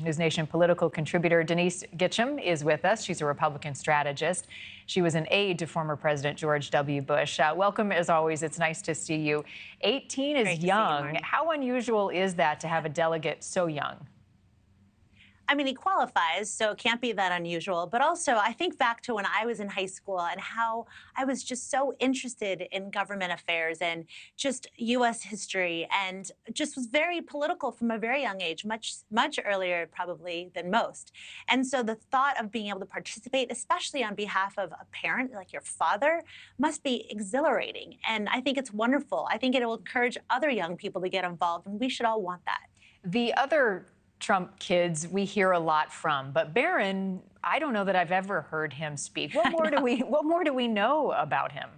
News Nation political contributor Denise Gitsham is with us. She's a Republican strategist. She was an aide to former President George W. Bush. Welcome, as always. It's nice to see you. 18 is young. How unusual is that to have a delegate so young? I mean, he qualifies, so it can't be that unusual. But also, I think back to when I was in high school and how I was just so interested in government affairs and just U.S. history, and just was very political from a very young age, much earlier probably than most. And so the thought of being able to participate, especially on behalf of a parent like your father, must be exhilarating. And I think it's wonderful. I think it will encourage other young people to get involved, and we should all want that. The other Trump kids we hear a lot from, but Barron, I don't know that I've ever heard him speak. What more do we know about him?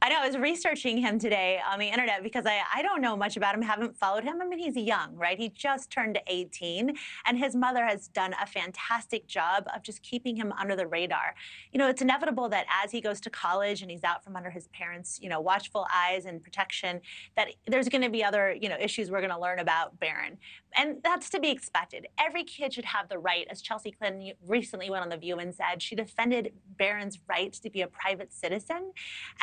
I know. I was researching him today on the internet because I don't know much about him, haven't followed him. I mean, he's young, right? He just turned 18, and his mother has done a fantastic job of just keeping him under the radar. You know, it's inevitable that as he goes to college and he's out from under his parents', watchful eyes and protection, that there's going to be other, issues we're going to learn about Barron. And that's to be expected. Every kid should have the right, as Chelsea Clinton recently went on The View and said, she defended Barron's right to be a private citizen,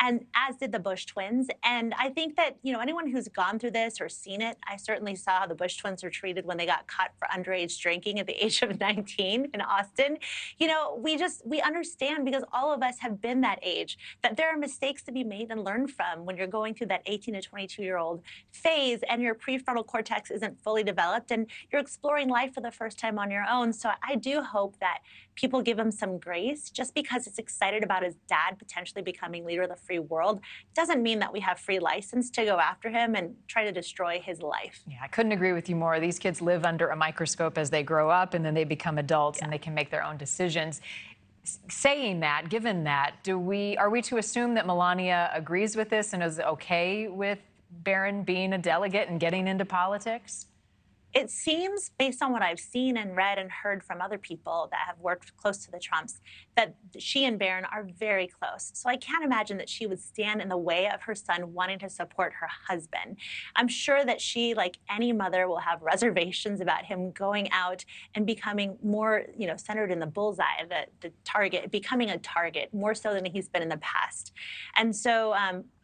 and as did the Bush twins. And I think that, anyone who's gone through this or seen it, I certainly saw how the Bush twins were treated when they got caught for underage drinking at the age of 19 in Austin. We understand, because all of us have been that age, that there are mistakes to be made and learned from when you're going through that 18 to 22-year-old phase and your prefrontal cortex isn't fully developed and you're exploring life for the first time on your own. So I do hope that people give him some grace. Just because he's excited about his dad potentially becoming leader of the free world doesn't mean that we have free license to go after him and try to destroy his life. Yeah, I couldn't agree with you more. These kids live under a microscope as they grow up, and then they become adults and they can make their own decisions. Saying that, given that, are we to assume that Melania agrees with this and is okay with Barron being a delegate and getting into politics? It seems, based on what I've seen and read and heard from other people that have worked close to the Trumps, that she and Barron are very close. So I can't imagine that she would stand in the way of her son wanting to support her husband. I'm sure that she, like any mother, will have reservations about him going out and becoming more, centered in the bullseye, the target, becoming a target more so than he's been in the past. And so,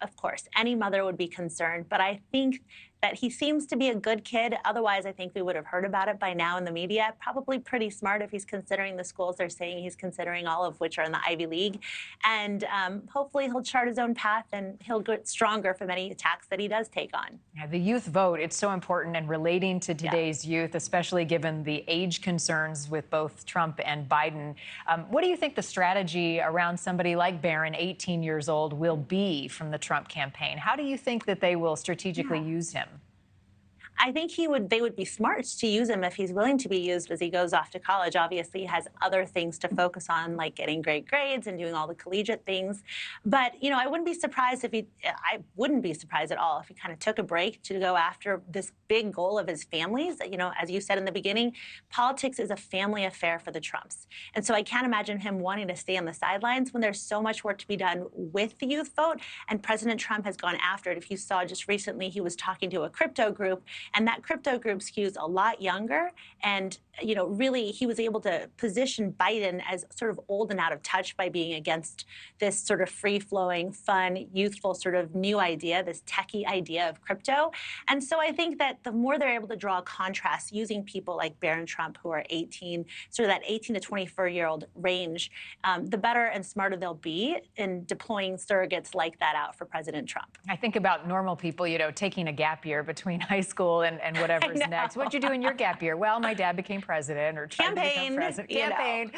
of course, any mother would be concerned. But I think that he seems to be a good kid. Otherwise, I think we would have heard about it by now in the media. Probably pretty smart if he's considering the schools they're saying he's considering, all of which are in the Ivy League. And hopefully he'll chart his own path and he'll get stronger from any attacks that he does take on. Yeah, the youth vote, it's so important and relating to today's youth, especially given the age concerns with both Trump and Biden. What do you think the strategy around somebody like Barron, 18 years old, will be from the Trump campaign? How do you think that they will strategically use him? I think they would be smart to use him if he's willing to be used as he goes off to college. Obviously, he has other things to focus on, like getting great grades and doing all the collegiate things. But, I wouldn't be surprised I wouldn't be surprised at all if he kind of took a break to go after this big goal of his family's. As you said in the beginning, politics is a family affair for the Trumps. And so I can't imagine him wanting to stay on the sidelines when there's so much work to be done with the youth vote. And President Trump has gone after it. If you saw just recently, he was talking to a crypto group, and that crypto group skews a lot younger. And, really, he was able to position Biden as sort of old and out of touch by being against this sort of free-flowing, fun, youthful sort of new idea, this techie idea of crypto. And so I think that the more they're able to draw a contrast using people like Barron Trump, who are 18, sort of that 18 to 24-year-old range, the better and smarter they'll be in deploying surrogates like that out for President Trump. I think about normal people, taking a gap year between high school and whatever's next. What'd you do in your gap year? Well, my dad became president, or tried to become president. Campaign.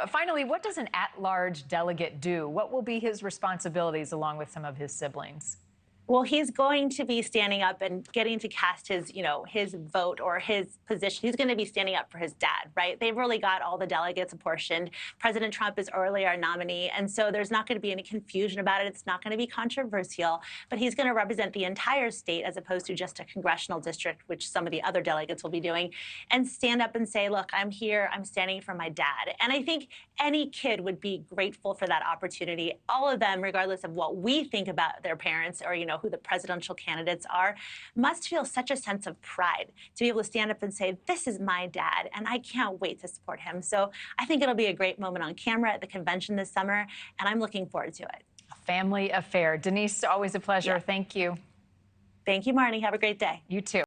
Finally, what does an at-large delegate do? What will be his responsibilities along with some of his siblings? Well, he's going to be standing up and getting to cast his, his vote or his position. He's going to be standing up for his dad, right? They've really got all the delegates apportioned. President Trump is already our nominee, and so there's not going to be any confusion about it. It's not going to be controversial, but he's going to represent the entire state as opposed to just a congressional district, which some of the other delegates will be doing, and stand up and say, look, I'm here, I'm standing for my dad. And I think any kid would be grateful for that opportunity. All of them, regardless of what we think about their parents or, know, who the presidential candidates are, must feel such a sense of pride to be able to stand up and say, this is my dad, and I can't wait to support him. So I think it'll be a great moment on camera at the convention this summer, and I'm looking forward to it. A family affair. Denise, always a pleasure. Yeah. Thank you. Thank you, Marnie. Have a great day. You too.